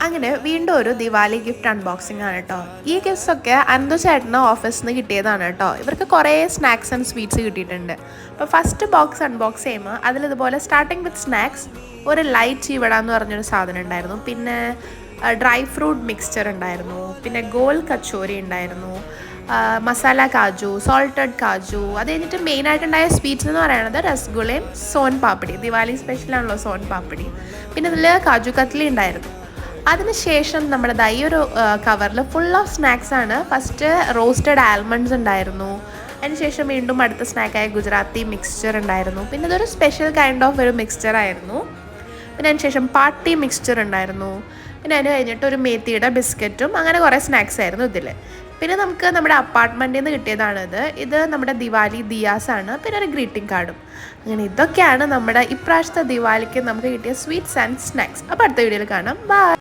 അങ്ങനെ വീണ്ടും ഒരു ദിവാലി ഗിഫ്റ്റ് അൺബോക്സിംഗ് ആണ് കേട്ടോ. ഈ ഗിഫ്റ്റ്സ് ഒക്കെ അനന്തു ചേട്ടന് ഓഫീസിൽ നിന്ന് കിട്ടിയതാണ് കേട്ടോ. ഇവർക്ക് കുറേ സ്നാക്സ് ആൻഡ് സ്വീറ്റ്സ് കിട്ടിയിട്ടുണ്ട്. അപ്പോൾ ഫസ്റ്റ് ബോക്സ് അൺബോക്സ് ചെയ്യുമ്പോൾ അതിലിതുപോലെ സ്റ്റാർട്ടിങ് വിത്ത് സ്നാക്സ് ഒരു ലൈറ്റ് ചീവട എന്ന് പറഞ്ഞൊരു സാധനം ഉണ്ടായിരുന്നു. പിന്നെ ഡ്രൈ ഫ്രൂട്ട് മിക്സ്ചർ ഉണ്ടായിരുന്നു. പിന്നെ ഗോൾ കച്ചോരി ഉണ്ടായിരുന്നു. മസാല കാജു, സോൾട്ടഡ് കാജു. അത് കഴിഞ്ഞിട്ട് മെയിനായിട്ടുണ്ടായ സ്വീറ്റ്സ് എന്ന് പറയുന്നത് രസഗുളയും സോൻ പാപ്പടി. ദിവാലി സ്പെഷ്യലാണല്ലോ സോൻ പാപ്പടി. പിന്നെ ഇതിൽ കാജു കത്ലി ഉണ്ടായിരുന്നു. അതിനുശേഷം നമ്മുടെ ഈ ഒരു കവറിൽ ഫുൾ ഓഫ് സ്നാക്സ് ആണ്. ഫസ്റ്റ് റോസ്റ്റഡ് ആൽമണ്ട്സ് ഉണ്ടായിരുന്നു. അതിനുശേഷം വീണ്ടും അടുത്ത സ്നാക്കായ ഗുജറാത്തി മിക്സ്ചർ ഉണ്ടായിരുന്നു. പിന്നെ ഇതൊരു സ്പെഷ്യൽ കൈൻഡ് ഓഫ് ഒരു മിക്സ്ചർ ആയിരുന്നു. പിന്നെ അതിനുശേഷം പാർട്ടി മിക്സ്ചർ ഉണ്ടായിരുന്നു. പിന്നെ അതിന് കഴിഞ്ഞിട്ട് ഒരു മേത്തിയുടെ ബിസ്ക്കറ്റും അങ്ങനെ കുറേ സ്നാക്സ് ആയിരുന്നു ഇതിൽ. പിന്നെ നമുക്ക് നമ്മുടെ അപ്പാർട്ട്മെൻറ്റിൽ നിന്ന് കിട്ടിയതാണിത്. ഇത് നമ്മുടെ ദിവാലി ദിയാസ് ആണ്. പിന്നെ ഒരു ഗ്രീറ്റിംഗ് കാർഡും. അങ്ങനെ ഇതൊക്കെയാണ് നമ്മുടെ ഇപ്രാവശ്യത്തെ ദിവാലിക്ക് നമുക്ക് കിട്ടിയ സ്വീറ്റ്സ് ആൻഡ് സ്നാക്സ്. അപ്പോൾ അടുത്ത വീഡിയോയിൽ കാണാം. ബൈ.